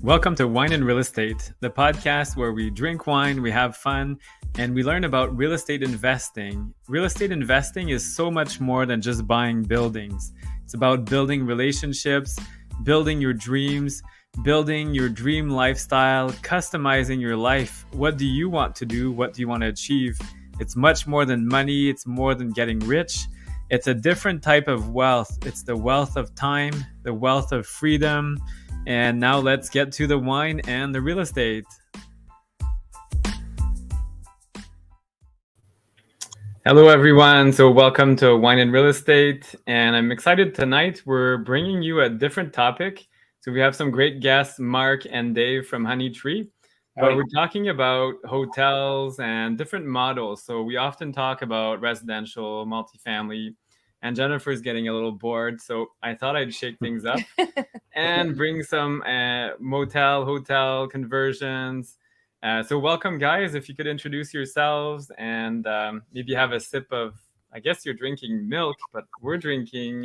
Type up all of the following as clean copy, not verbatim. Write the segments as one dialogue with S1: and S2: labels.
S1: Welcome to Wine and Real Estate, the podcast where we drink wine, we have fun, and we learn about real estate investing. Real estate investing is so much more than just buying buildings. It's about building relationships, building your dreams, building your dream lifestyle, customizing your life. What do you want to do? What do you want to achieve? It's much more than money. It's more than getting rich. It's a different type of wealth. It's the wealth of time, the wealth of freedom. And now let's get to the wine and the real estate. Hello, everyone. So welcome to Wine and Real Estate. And I'm excited tonight. We're bringing you a different topic. So we have some great guests, Mark and Dave from HoneyTree. But we're talking about hotels and different models. So we often talk about residential, multifamily, and Jennifer's getting a little bored. So I thought I'd shake things up and bring some motel, hotel conversions. So welcome, guys. If you could introduce yourselves and maybe have a sip of, I guess you're drinking milk, but we're drinking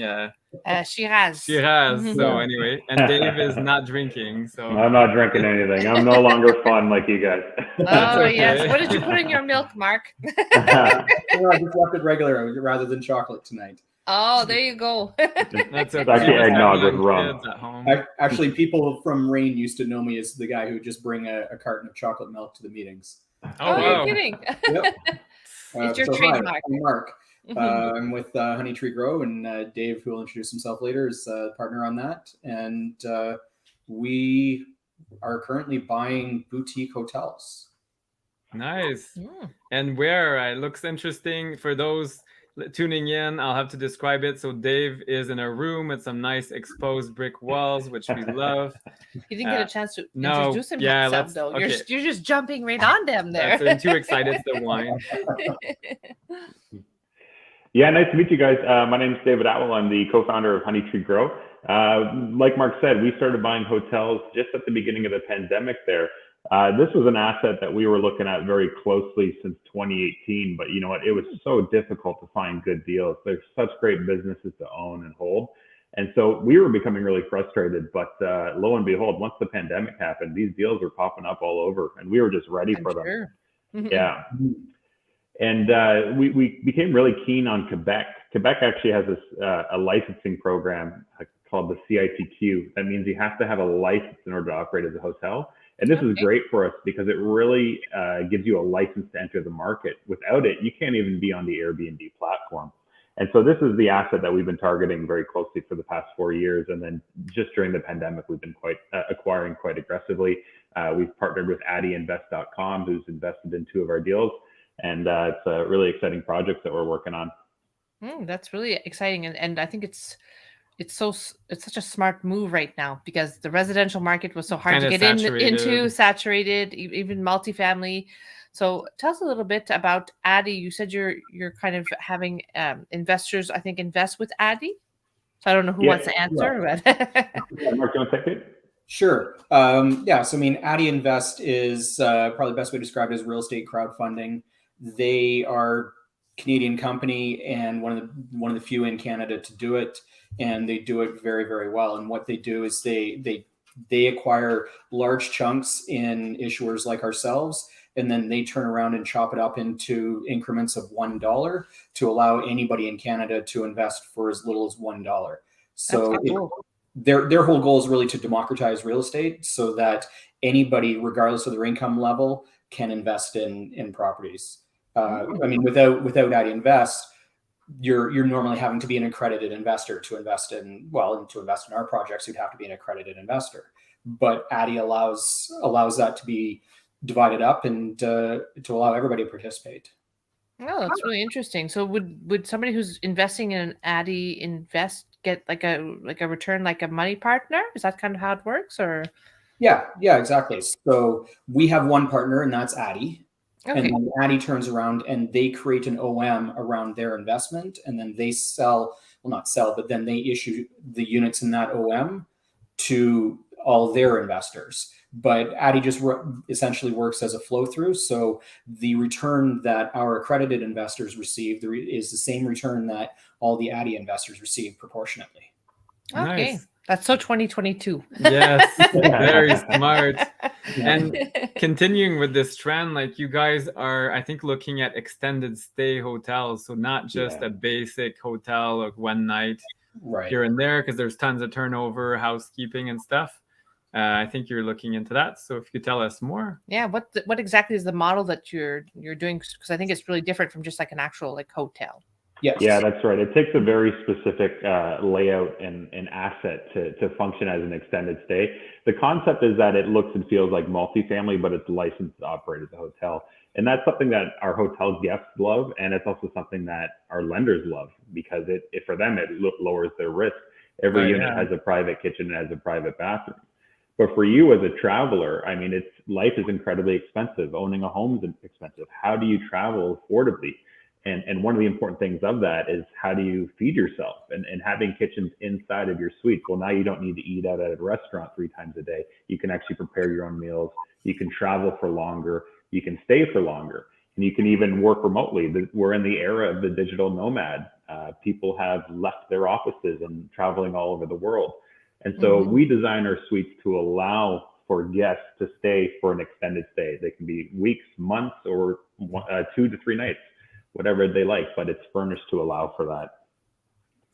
S2: Shiraz.
S1: Shiraz. So anyway, and Dave is not drinking. So
S3: I'm not drinking anything. I'm no longer fun like you guys.
S2: Oh, okay. Yes. What did you put in your milk, Mark?
S4: I just left it regular rather than chocolate tonight.
S2: Oh, there you go.
S1: That's okay.
S3: Actually eggnog with rum.
S4: Actually, people from Rain used to know me as the guy who would just bring a carton of chocolate milk to the meetings.
S2: Oh, wow. You're kidding.
S4: Yep.
S2: It's your trademark.
S4: Hi, I'm Mark. I'm with HoneyTreeGrow, and Dave, who will introduce himself later, is a partner on that. And we are currently buying boutique hotels.
S1: Nice. And where? It looks interesting for those tuning in. I'll have to describe it. So Dave is in a room with some nice exposed brick walls, which we love.
S2: You didn't get a chance to introduce himself, though.
S1: Okay.
S2: You're just jumping right on them there.
S1: I'm too excited to wine.
S3: Yeah, nice to meet you guys. My name is David Atwell. I'm the co-founder of HoneyTreeGrow. Like Mark said, we started buying hotels just at the beginning of the pandemic there. This was an asset that we were looking at very closely since 2018, but you know what? It was so difficult to find good deals. There's such great businesses to own and hold. And so we were becoming really frustrated, but lo and behold, once the pandemic happened, these deals were popping up all over and we were just ready for them. Yeah. And we became really keen on Quebec. Quebec actually has this a licensing program called the CITQ. That means you have to have a license in order to operate as a hotel. And this is great for us because it really gives you a license to enter the market. Without it, you can't even be on the Airbnb platform. And so this is the asset that we've been targeting very closely for the past 4 years. And then just during the pandemic, we've been acquiring quite aggressively. We've partnered with avidinvest.com, who's invested in 2 of our deals. And it's a really exciting project that we're working on.
S2: That's really exciting. And I think it's such a smart move right now because the residential market was so hard to get into, saturated, even multifamily. So tell us a little bit about Addy. You said you're kind of having investors, I think, invest with Addy. So I don't know who wants to answer.
S3: Mark, do you want to take it?
S4: Sure. So I mean, Addy Invest is probably the best way to describe it as real estate crowdfunding. They are a Canadian company and one of the few in Canada to do it. And they do it very, very well. And what they do is they acquire large chunks in issuers like ourselves, and then they turn around and chop it up into increments of $1 to allow anybody in Canada to invest for as little as $1. So their whole goal is really to democratize real estate so that anybody, regardless of their income level, can invest in properties. I mean, without Addy Invest, you're normally having to be an accredited investor to invest in our projects. You'd have to be an accredited investor, but Addy allows that to be divided up and to allow everybody to participate.
S2: Oh, that's really interesting. So would somebody who's investing in an Addy Invest get like a return, like a money partner? Is that kind of how it works, or?
S4: Yeah, exactly. So we have one partner, and that's Addy. Okay. And then Addy turns around and they create an OM around their investment, and then they then they issue the units in that OM to all their investors. But Addy just essentially works as a flow through. So the return that our accredited investors receive is the same return that all the Addy investors receive proportionately.
S2: Okay. Nice. That's so 2022.
S1: Yes, very smart. And continuing with this trend, like you guys are, I think, looking at extended stay hotels. So not just a basic hotel, like one night here and there, because there's tons of turnover, housekeeping and stuff. I think you're looking into that. So if you could tell us more.
S2: Yeah, what exactly is the model that you're doing? Because I think it's really different from just like an actual like hotel.
S4: Yes.
S3: Yeah, that's right. It takes a very specific layout and asset to function as an extended stay. The concept is that it looks and feels like multifamily, but it's licensed to operate as a hotel. And that's something that our hotel guests love. And it's also something that our lenders love because for them, it lowers their risk. Every unit has a private kitchen and has a private bathroom. But for you as a traveler, I mean, life is incredibly expensive. Owning a home is expensive. How do you travel affordably? And one of the important things of that is how do you feed yourself and having kitchens inside of your suites. Well, now you don't need to eat out at a restaurant 3 times a day. You can actually prepare your own meals. You can travel for longer. You can stay for longer. And you can even work remotely. We're in the era of the digital nomad. People have left their offices and traveling all over the world. And so we design our suites to allow for guests to stay for an extended stay. They can be weeks, months, or 2 to 3 nights. Whatever they like, but it's furnished to allow for that.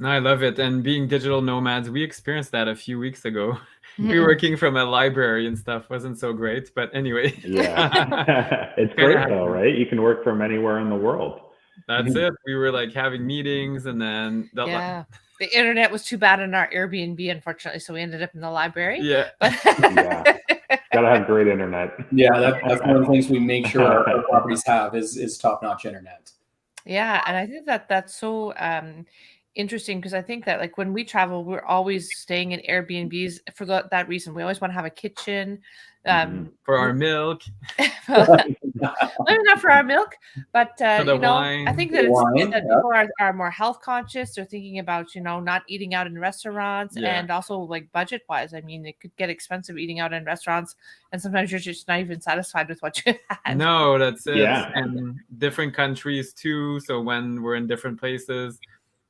S1: I love it. And being digital nomads, we experienced that a few weeks ago. We were working from a library and stuff. Wasn't so great, but anyway.
S3: Yeah, it's great though, right? You can work from anywhere in the world.
S1: That's it. We were like having meetings and then
S2: the internet was too bad in our Airbnb, unfortunately, so we ended up in the library.
S1: Yeah.
S3: Gotta have great internet.
S4: Yeah, that's one of the things we make sure our properties have is top-notch internet.
S2: Yeah, and I think that's so interesting because I think that like when we travel, we're always staying in Airbnbs for that reason. We always want to have a kitchen.
S1: For our milk.
S2: Maybe not for our milk, but
S1: wine.
S2: I think that people are more health conscious. They're thinking about not eating out in restaurants and also like budget wise. I mean, it could get expensive eating out in restaurants, and sometimes you're just not even satisfied with what you had.
S1: No, that's it.
S3: Yeah.
S1: And different countries too. So when we're in different places,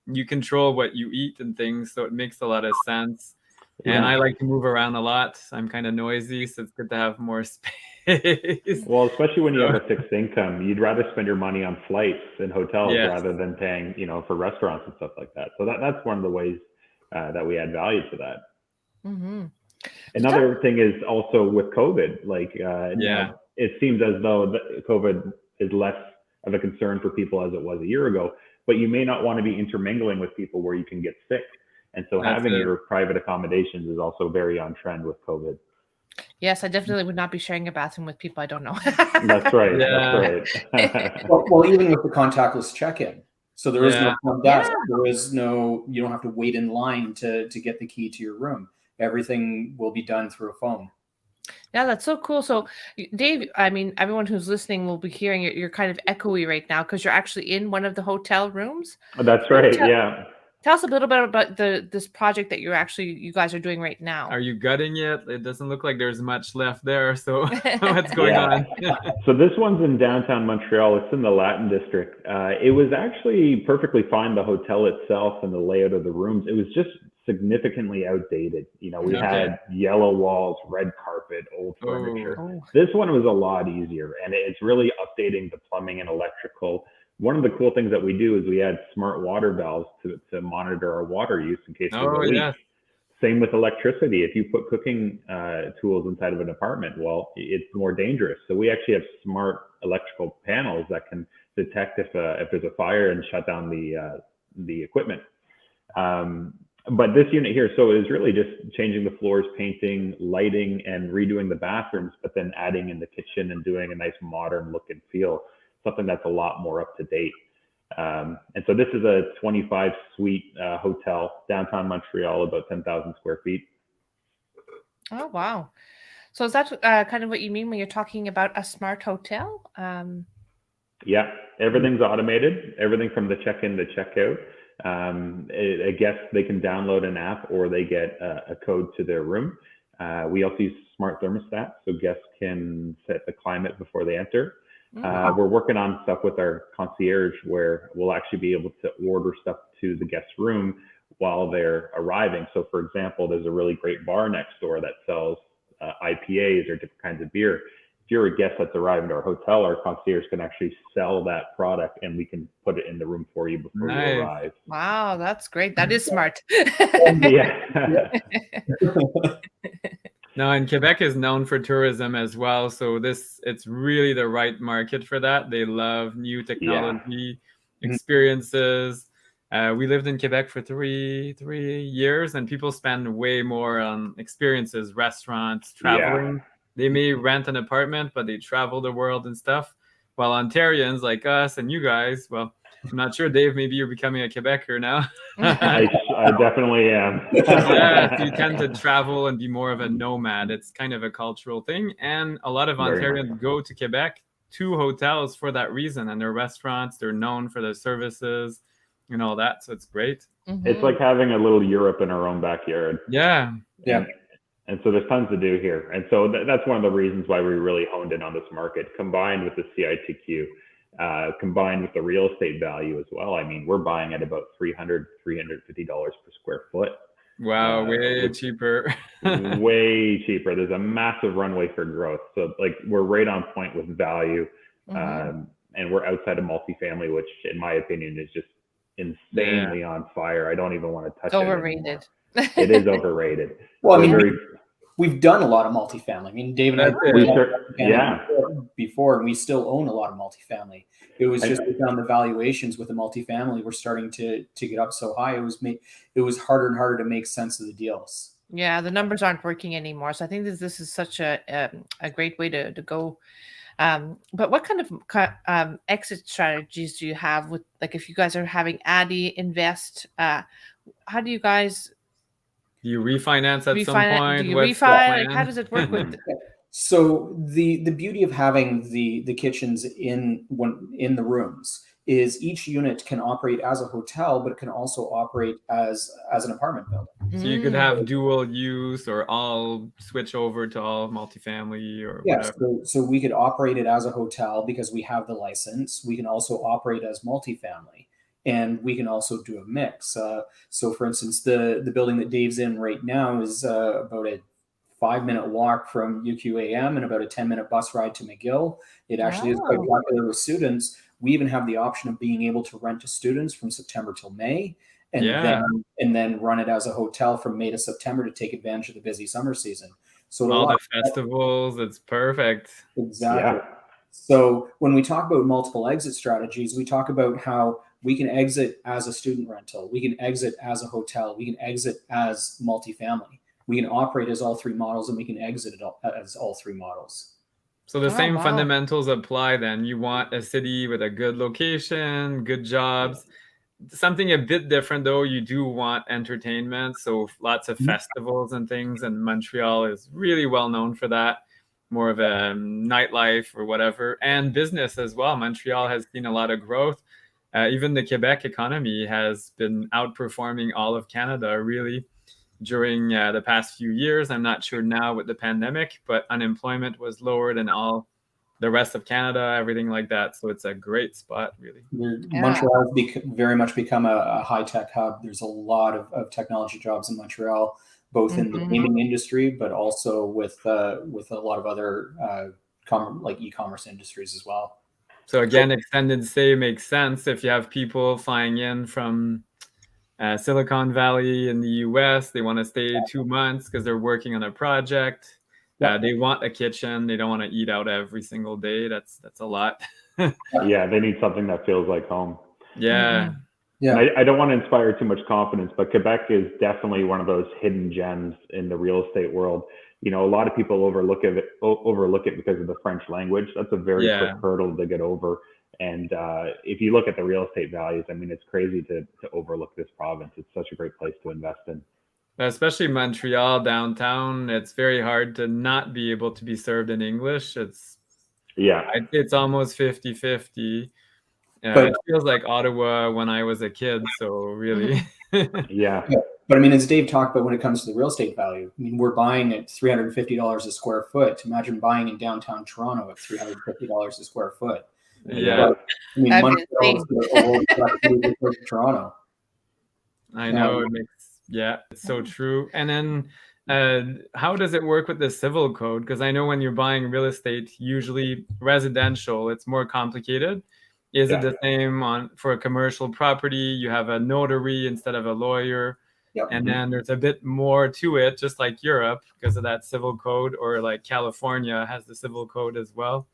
S1: you control what you eat and things. So it makes a lot of sense. And I like to move around a lot. I'm kind of noisy, so it's good to have more space.
S3: Well, especially when you have a fixed income, you'd rather spend your money on flights and hotels rather than paying, for restaurants and stuff like that. So that's one of the ways that we add value to that.
S2: Mm-hmm.
S3: Another thing is also with COVID, it seems as though COVID is less of a concern for people as it was a year ago, but you may not want to be intermingling with people where you can get sick. And so having your private accommodations is also very on trend with COVID.
S2: Yes, I definitely would not be sharing a bathroom with people I don't know.
S3: That's right. Yeah. That's
S4: right. well, even with the contactless check-in. So there is no front desk. There is you don't have to wait in line to get the key to your room. Everything will be done through a phone.
S2: Yeah, that's so cool. So Dave, I mean, everyone who's listening will be hearing you're kind of echoey right now because you're actually in one of the hotel rooms.
S3: That's right. Yeah.
S2: Tell us a little bit about this project that you guys are doing right now.
S1: Are you gutting it? It doesn't look like there's much left there. So what's going on?
S3: So this one's in downtown Montreal. It's in the Latin district. It was actually perfectly fine, the hotel itself and the layout of the rooms. It was just significantly outdated. We had yellow walls, red carpet, old furniture. This one was a lot easier, and it's really updating the plumbing and electrical. One of the cool things that we do is we add smart water valves to monitor our water use in case there's a leak. Yes. Same with electricity. If you put cooking tools inside of an apartment, well, it's more dangerous. So we actually have smart electrical panels that can detect if there's a fire and shut down the equipment. But this unit here, so it is really just changing the floors, painting, lighting, and redoing the bathrooms, but then adding in the kitchen and doing a nice modern look and feel. Something that's a lot more up to date. And so this is a 25 suite hotel, downtown Montreal, about 10,000 square feet.
S2: Oh, wow. So is that kind of what you mean when you're talking about a smart hotel?
S3: Yeah, everything's automated, everything from the check-in to check-out. I guess they can download an app or they get a code to their room. We also use smart thermostats, so guests can set the climate before they enter. We're working on stuff with our concierge where we'll actually be able to order stuff to the guest room while they're arriving. So for example, there's a really great bar next door that sells IPAs or different kinds of beer. If you're a guest that's arriving to our hotel, our concierge can actually sell that product and we can put it in the room for you before you arrive.
S2: Wow, that's great. That is smart.
S3: Yeah.
S1: No, and Quebec is known for tourism as well. So it's really the right market for that. They love new technology, experiences. We lived in Quebec for three years, and people spend way more on experiences, restaurants, traveling. They may rent an apartment, but they travel the world and stuff. While Ontarians like us and you guys, well, I'm not sure, Dave, maybe you're becoming a Quebecer now.
S3: I definitely am.
S1: Yeah, so you tend to travel and be more of a nomad. It's kind of a cultural thing. And a lot of Ontarians go to Quebec to hotels for that reason. And their restaurants, they're known for their services and all that. So it's great.
S3: It's like having a little Europe in our own backyard.
S1: Yeah.
S3: And so there's tons to do here. And so that's one of the reasons why we really honed in on this market, combined with the CITQ, combined with the real estate value as well. I mean, we're buying at about $350 per square foot.
S1: Wow, way cheaper.
S3: Way cheaper. There's a massive runway for growth. So like we're right on point with value. And we're outside of multifamily, which in my opinion is just insanely on fire. I don't even want to touch it.
S2: Overrated.
S3: It is overrated.
S4: Well, I mean, we've done a lot of multifamily. I mean, Dave and I before, and we still own a lot of multifamily. It was just we found the valuations with the multifamily were starting to get up so high. It was harder and harder to make sense of the deals.
S2: Yeah, the numbers aren't working anymore. So I think this is such a great way to go. But what kind of exit strategies do you have with, like, if you guys are having Addy invest, how do you guys?
S1: Do you refinance at some point?
S2: Do you refi? Like, how does it work with?
S4: So the beauty of having the kitchens in the rooms is each unit can operate as a hotel, but it can also operate as an apartment building.
S1: So you could have dual use or all switch over to all multifamily or whatever.
S4: So we could operate it as a hotel because we have the license. We can also operate as multifamily. And we can also do a mix. So for instance, the building that Dave's in right now is about a 5-minute walk from UQAM and about a 10-minute bus ride to McGill. It actually is quite popular with students. We even have the option of being able to rent to students from September till May, and then run it as a hotel from May to September to take advantage of the busy summer season. So
S1: all the festivals, it's perfect.
S4: Exactly.
S3: Yeah.
S4: So when we talk about multiple exit strategies, we talk about how we can exit as a student rental. We can exit as a hotel. We can exit as multifamily. We can operate as all three models, and we can exit as all three models.
S1: So the same fundamentals apply then. You want a city with a good location, good jobs. Something a bit different though, you do want entertainment. So lots of festivals and things. And Montreal is really well known for that. More of a nightlife or whatever. And business as well. Montreal has seen a lot of growth. Even the Quebec economy has been outperforming all of Canada, really, during the past few years. I'm not sure now with the pandemic, but unemployment was lower than all the rest of Canada, everything like that. So it's a great spot, really.
S4: Montreal has very much become a high-tech hub. There's a lot of technology jobs in Montreal, both in the gaming industry, but also with a lot of other like e-commerce industries as well.
S1: So again, extended stay makes sense if you have people flying in from Silicon Valley in the US. They want to stay 2 months because they're working on a project. They want a kitchen. They don't want to eat out every single day. That's a lot.
S3: Yeah, they need something that feels like home.
S1: Yeah.
S4: Yeah.
S3: I don't want to inspire too much confidence, but Quebec is definitely one of those hidden gems in the real estate world. You know, a lot of people overlook it because of the French language. That's a very quick hurdle to get over. And if you look at the real estate values, I mean, it's crazy to overlook this province. It's such a great place to invest in.
S1: Especially Montreal downtown, it's very hard to not be able to be served in English. It's almost 50-50. But it feels like Ottawa when I was a kid. So really,
S3: yeah.
S4: But I mean, as Dave talked about, when it comes to the real estate value, I mean, we're buying at $350 a square foot. Imagine buying in downtown Toronto at $350 a square foot.
S1: Yeah.
S4: But, I mean, Montreal is Toronto.
S1: I know it makes, it's so true. And then how does it work with the civil code? Because I know when you're buying real estate, usually residential, it's more complicated. Is it the same for a commercial property? You have a notary instead of a lawyer.
S4: Yep.
S1: And then there's a bit more to it, just like Europe, because of that civil code, or like California has the civil code as well.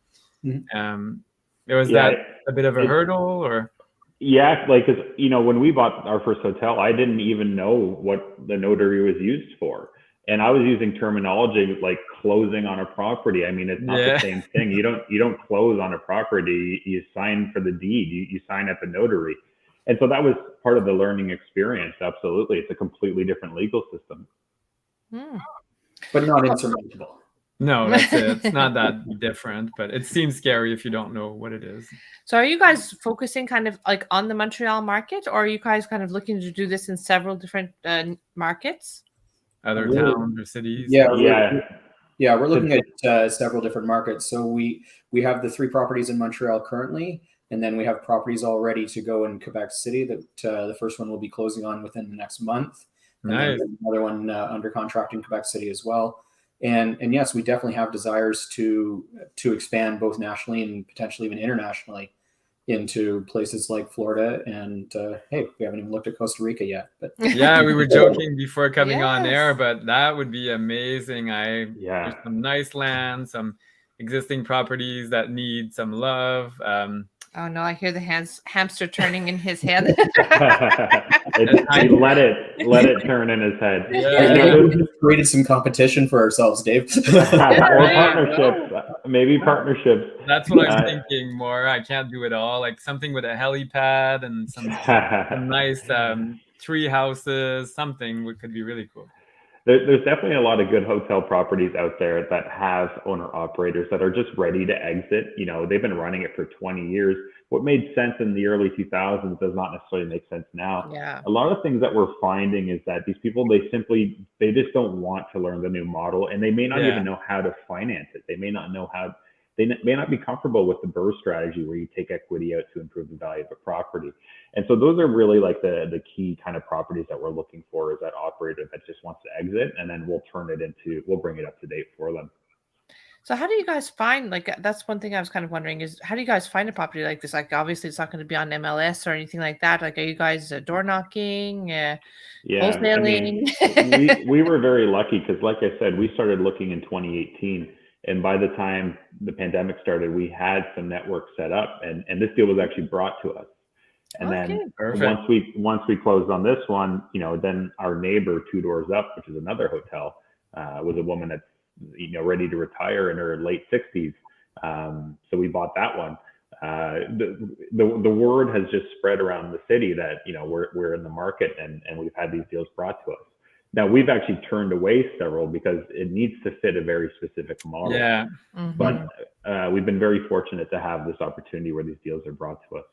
S1: Was that a bit of a hurdle, or?
S3: Yeah, like, cause when we bought our first hotel, I didn't even know what the notary was used for. And I was using terminology like closing on a property. I mean, it's not the same thing. You don't close on a property. You sign for the deed. You sign at the notary. And so that was part of the learning experience. Absolutely. It's a completely different legal system.
S4: But not insurmountable.
S1: No, that's it. It's not that different, but it seems scary if you don't know what it is.
S2: So are you guys focusing kind of like on the Montreal market, or are you guys kind of looking to do this in several different markets?
S1: Other towns or cities?
S4: Yeah, we're looking at several different markets. So we have the 3 properties in Montreal currently, and then we have properties all ready to go in Quebec City that the first one will be closing on within the next month. And
S1: nice.
S4: then another one under contract in Quebec City as well. And yes, we definitely have desires to expand both nationally and potentially even internationally into places like Florida. And hey, we haven't even looked at Costa Rica yet. But
S1: yeah, we were joking before coming on air, but that would be amazing. There's some nice land, some existing properties that need some love.
S2: Oh no, I hear the hamster turning in his head.
S3: Let it turn in his head.
S4: We've created some competition for ourselves, Dave.
S3: Or partnerships. Maybe partnerships.
S1: That's what I'm thinking more. I can't do it all. Like something with a helipad and some nice tree houses, something could be really cool.
S3: There's definitely a lot of good hotel properties out there that have owner-operators that are just ready to exit. They've been running it for 20 years. What made sense in the early 2000s does not necessarily make sense now.
S2: Yeah.
S3: A lot of things that we're finding is that these people, they just don't want to learn the new model, and they may not even know how to finance it. They may not know how. They may not be comfortable with the BRRRR strategy where you take equity out to improve the value of a property. And so those are really like the key kind of properties that we're looking for, is that operator that just wants to exit, and then we'll bring it up to date for them.
S2: So how do you guys find, that's one thing I was kind of wondering, is how do you guys find a property like this? Like, obviously it's not going to be on MLS or anything like that. Like, are you guys door knocking, wholesaling?
S3: I mean, we were very lucky because, like I said, we started looking in 2018. And by the time the pandemic started, we had some network set up, and this deal was actually brought to us. And then once we closed on this one, then our neighbor 2 doors up, which is another hotel, was a woman that's ready to retire in her late 60s. So we bought that one. The word has just spread around the city that we're in the market, and we've had these deals brought to us. Now, we've actually turned away several because it needs to fit a very specific model.
S1: Yeah.
S2: Mm-hmm.
S3: But we've been very fortunate to have this opportunity where these deals are brought to us.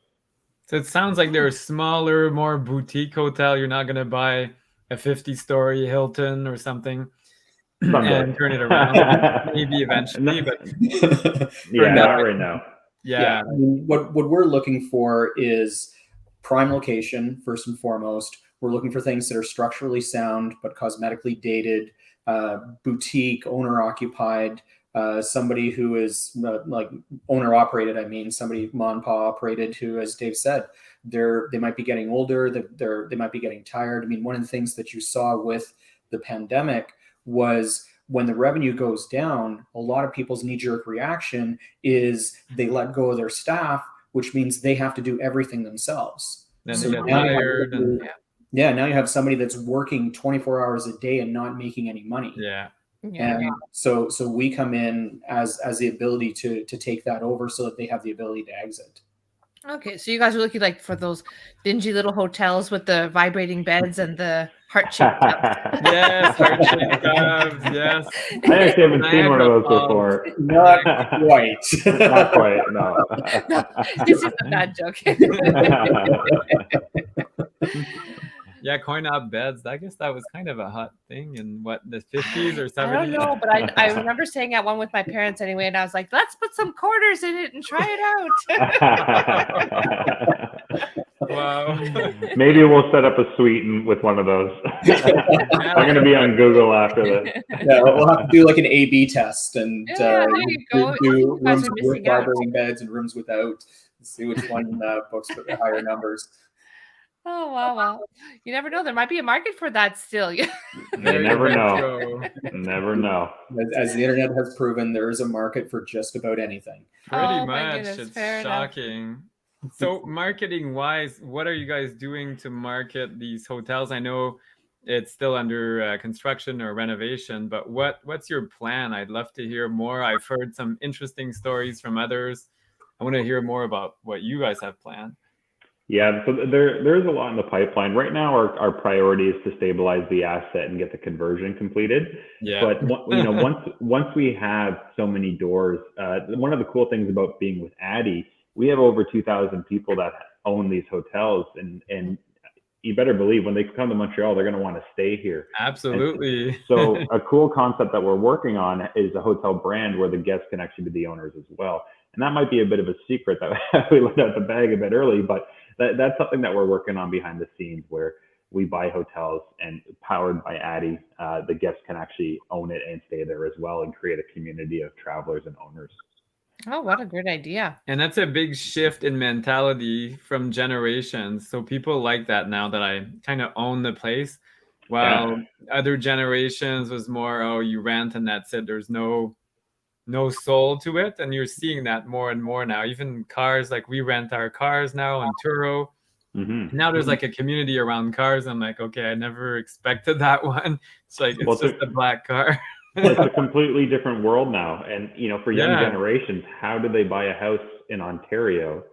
S1: So it sounds like they're a smaller, more boutique hotel. You're not going to buy a 50-story Hilton or something and turn it around. Maybe eventually, but
S3: not right now.
S1: Yeah.
S4: I mean, what we're looking for is prime location, first and foremost. We're looking for things that are structurally sound but cosmetically dated, boutique, owner-occupied, somebody who is like owner-operated. I mean, somebody mom-pa operated who, as Dave said, they might be getting older, they might be getting tired. I mean, one of the things that you saw with the pandemic was when the revenue goes down, a lot of people's knee-jerk reaction is they let go of their staff, which means they have to do everything themselves.
S1: Then they get tired.
S4: Now you have somebody that's working 24 hours a day and not making any money.
S1: Yeah.
S4: And so we come in as the ability to take that over so that they have the ability to exit.
S2: Okay, so you guys are looking like for those dingy little hotels with the vibrating beds and the heart-shaped tubs.
S1: Yes, heart-shaped tubs, yes.
S3: I actually haven't seen one of those before.
S4: Not quite.
S3: Not quite, no.
S2: No, this is a bad joke.
S1: Yeah, coin-op beds. I guess that was kind of a hot thing in the 50s or 70s.
S2: I don't know, but I remember staying at one with my parents anyway, and I was like, let's put some quarters in it and try it out.
S1: Wow.
S3: Maybe we'll set up a suite with one of those. I'm going to be on Google after this.
S4: Yeah, we'll have to do like an A/B test and
S2: there you go.
S4: do
S2: You guys
S4: rooms
S2: are
S4: with
S2: missing out.
S4: vibrating beds and rooms without. See which one books for the higher numbers.
S2: Oh, wow. You never know. There might be a market for that still.
S3: You never know. Never know.
S4: As the internet has proven, there is a market for just about anything.
S1: Pretty much. It's shocking. So marketing wise, what are you guys doing to market these hotels? I know it's still under construction or renovation, but what's your plan? I'd love to hear more. I've heard some interesting stories from others. I want to hear more about what you guys have planned.
S3: Yeah, so there's a lot in the pipeline. Right now, our priority is to stabilize the asset and get the conversion completed.
S1: Yeah.
S3: But once we have so many doors, one of the cool things about being with Addy, we have over 2,000 people that own these hotels, and you better believe when they come to Montreal, they're going to want to stay here.
S1: Absolutely.
S3: So a cool concept that we're working on is a hotel brand where the guests can actually be the owners as well. And that might be a bit of a secret that we let out the bag a bit early, but that's something that we're working on behind the scenes, where we buy hotels and powered by Addy, the guests can actually own it and stay there as well and create a community of travelers and owners.
S2: Oh, what a great idea.
S1: And that's a big shift in mentality from generations. So people like that now, that I kind of own the place. While other generations was more, oh, you rent and that's it. There's no soul to it. And you're seeing that more and more now. Even cars, like we rent our cars now in Turo. Mm-hmm. Now there's like a community around cars. I'm like, okay, I never expected that one. It's like, it's just a black car.
S3: It's a completely different world now. And, for young generations, how do they buy a house in Ontario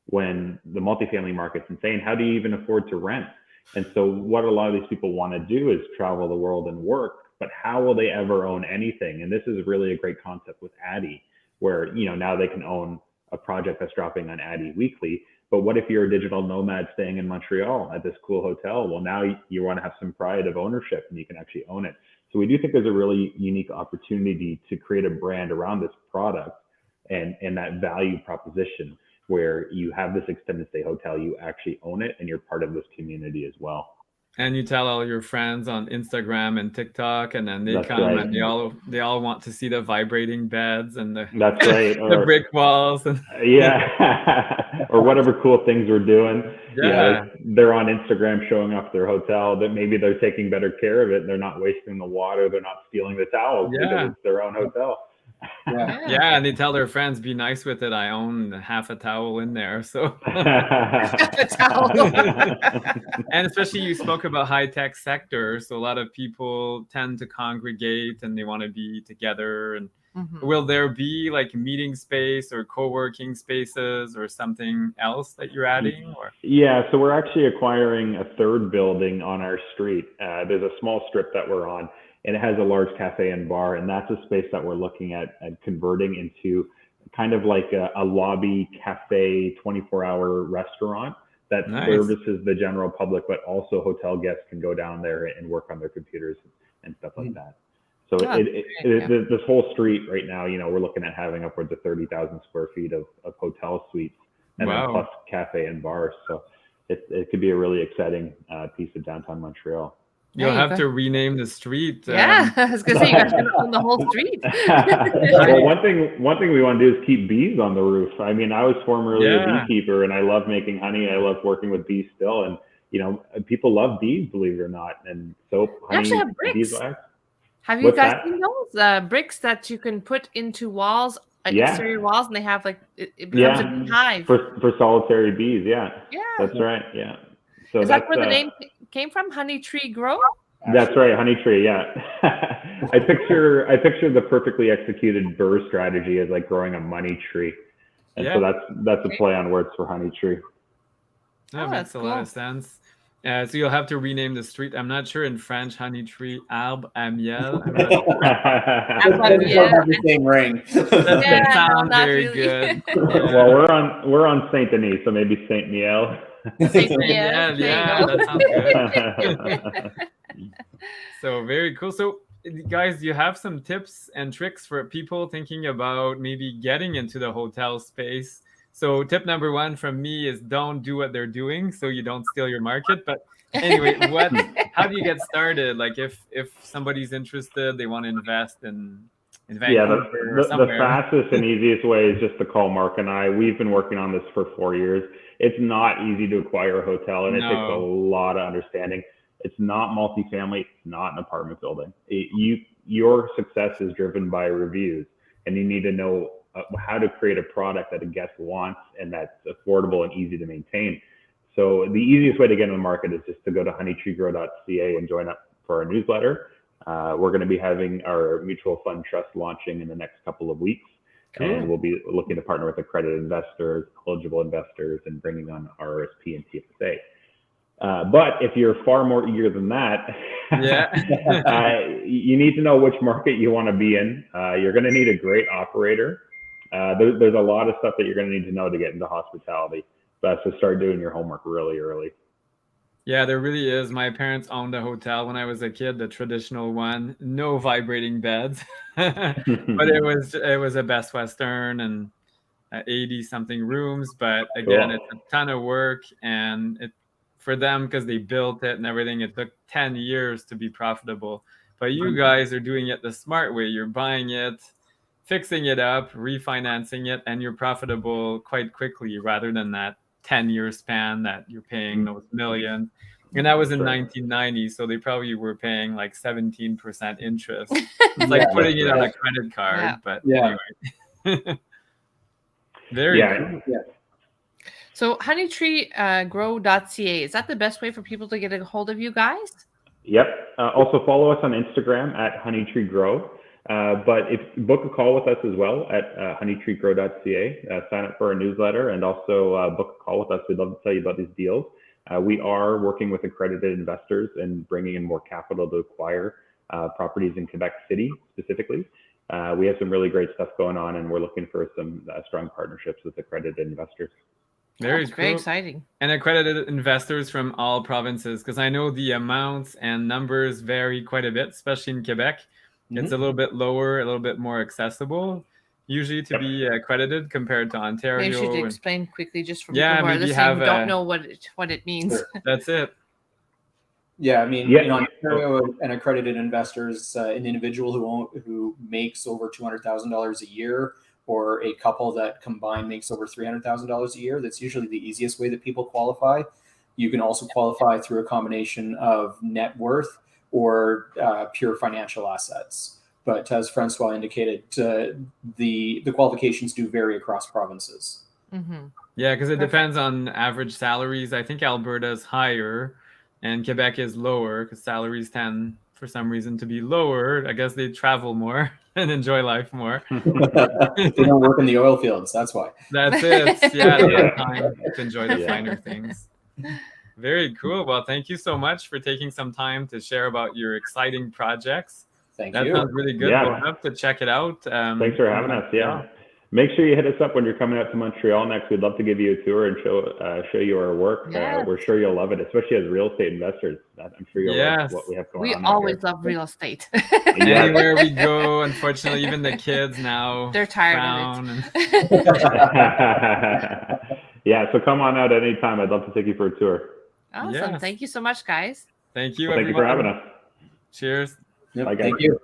S3: when the multifamily market's insane? How do you even afford to rent? And so what a lot of these people want to do is travel the world and work, but how will they ever own anything? And this is really a great concept with Addy, where, now they can own a project that's dropping on Addy weekly. But what if you're a digital nomad staying in Montreal at this cool hotel? Well, now you want to have some pride of ownership and you can actually own it. So we do think there's a really unique opportunity to create a brand around this product and that value proposition, where you have this extended stay hotel, you actually own it, and you're part of this community as well.
S1: And you tell all your friends on Instagram and TikTok, and then they
S3: That's
S1: come
S3: right.
S1: and they all want to see the vibrating beds and the
S3: That's right.
S1: the brick walls. And
S3: or whatever cool things we're doing.
S1: Yeah.
S3: They're on Instagram showing off their hotel, that maybe they're taking better care of it. They're not wasting the water. They're not stealing the towels because it's their own hotel.
S1: Yeah, and they tell their friends, be nice with it. I own half a towel in there. So
S2: half a towel.
S1: And especially you spoke about high-tech sector. So a lot of people tend to congregate and they want to be together. And will there be like meeting space or co-working spaces or something else that you're adding? Or?
S3: Yeah, so we're actually acquiring a third building on our street. There's a small strip that we're on, and it has a large cafe and bar, and that's a space that we're looking at converting into kind of like a lobby cafe 24-hour restaurant that services the general public, but also hotel guests can go down there and work on their computers and stuff like that. So this whole street right now, we're looking at having upwards of 30,000 square feet of hotel suites and then plus cafe and bars. So it could be a really exciting piece of downtown Montreal.
S1: You'll have to rename the street.
S2: Yeah, I was gonna say you guys are gonna own the whole street.
S3: Well, one thing we want to do is keep bees on the roof. I mean, I was formerly a beekeeper, and I love making honey. I love working with bees still, and people love bees, believe it or not. And soap, honey, beeswax.
S2: Have you guys seen those bricks that you can put into walls, exterior walls, and they have like it becomes a bee hive
S3: for solitary bees? Yeah, that's right. Yeah. So
S2: is that where the name came from? HoneyTree Grow?
S3: That's right, HoneyTree. Yeah. I picture the perfectly executed burr strategy as like growing a money tree, and so that's a play on words for HoneyTree.
S1: That makes a lot of sense. So you'll have to rename the street. I'm not sure in French. HoneyTree Arbre à Miel.
S4: The same ring.
S1: That sounds very good.
S3: Well, we're on Saint Denis, so maybe Saint Miel.
S1: Yeah, that sounds good. So very cool. So guys, you have some tips and tricks for people thinking about maybe getting into the hotel space. So tip number one from me is don't do what they're doing so you don't steal your market. But anyway, how do you get started? Like if somebody's interested, they want to invest in Vancouver or somewhere.
S3: The fastest and easiest way is just to call Mark and I. We've been working on this for 4 years. It's not easy to acquire a hotel, and it takes a lot of understanding. It's not multifamily. It's not an apartment building. Your success is driven by reviews, and you need to know how to create a product that a guest wants and that's affordable and easy to maintain. So the easiest way to get in the market is just to go to HoneyTreeGrow.ca and join up for our newsletter. We're going to be having our mutual fund trust launching in the next couple of weeks. Cool. And we'll be looking to partner with accredited investors, eligible investors, and bringing on RSP and TFSA. But if you're far more eager than that, you need to know which market you want to be in. You're going to need a great operator. There's a lot of stuff that you're going to need to know to get into hospitality. So start doing your homework really early.
S1: Yeah, there really is. My parents owned a hotel when I was a kid, the traditional one, no vibrating beds, but it was a Best Western and 80 something rooms. But again, It's a ton of work, and for them, because they built it and everything, it took 10 years to be profitable. But you guys are doing it the smart way. You're buying it, fixing it up, refinancing it, and you're profitable quite quickly rather than that 10-year span that you're paying those millions. And that was in 1990, so they probably were paying like 17% interest. It's like putting it on a credit card, but anyway. Very cool.
S4: Yeah.
S2: So HoneyTreeGrow.ca, is that the best way for people to get a hold of you guys?
S3: Yep. Also follow us on Instagram at HoneyTreeGrow. But if book a call with us as well at HoneyTreeGrow.ca, sign up for our newsletter, and also book a call with us. We'd love to tell you about these deals. We are working with accredited investors and bringing in more capital to acquire properties in Quebec City specifically. We have some really great stuff going on, and we're looking for some strong partnerships with accredited investors.
S2: Very exciting.
S1: And accredited investors from all provinces, because I know the amounts and numbers vary quite a bit, especially in Quebec. It's a little bit lower, a little bit more accessible, usually to be accredited compared to Ontario.
S2: Maybe you should explain quickly just for people who are listening who don't know what it means.
S4: Sure.
S1: That's it.
S4: Yeah, I mean, in Ontario, an accredited investor is an individual who makes over $200,000 a year, or a couple that combined makes over $300,000 a year. That's usually the easiest way that people qualify. You can also qualify through a combination of net worth or pure financial assets. But as Francois indicated, the qualifications do vary across provinces.
S2: Mm-hmm.
S1: Yeah, because it depends on average salaries. I think Alberta is higher and Quebec is lower because salaries tend, for some reason, to be lower. I guess they travel more and enjoy life more.
S4: They don't work in the oil fields, that's why.
S1: That's it. Yeah, they have time to enjoy the finer things. Very cool. Well, thank you so much for taking some time to share about your exciting projects.
S4: Thank
S1: you. That sounds really good.
S3: Yeah.
S1: We'll have to check it out.
S3: Thanks for having us. Yeah. Make sure you hit us up when you're coming out to Montreal next. We'd love to give you a tour and show you our work.
S2: Yes.
S3: We're sure you'll love it, especially as real estate investors. I'm sure you'll love what we have going on.
S2: We always love real estate.
S1: Anywhere we go, unfortunately, even the kids now,
S2: they're tired of
S3: it. Yeah, so come on out anytime. I'd love to take you for a tour.
S2: Awesome. Yes. Thank you so much, guys.
S1: Thank you.
S3: Well, thank you for having us.
S1: Cheers.
S4: Yep.
S3: Bye, guys.
S4: Thank you.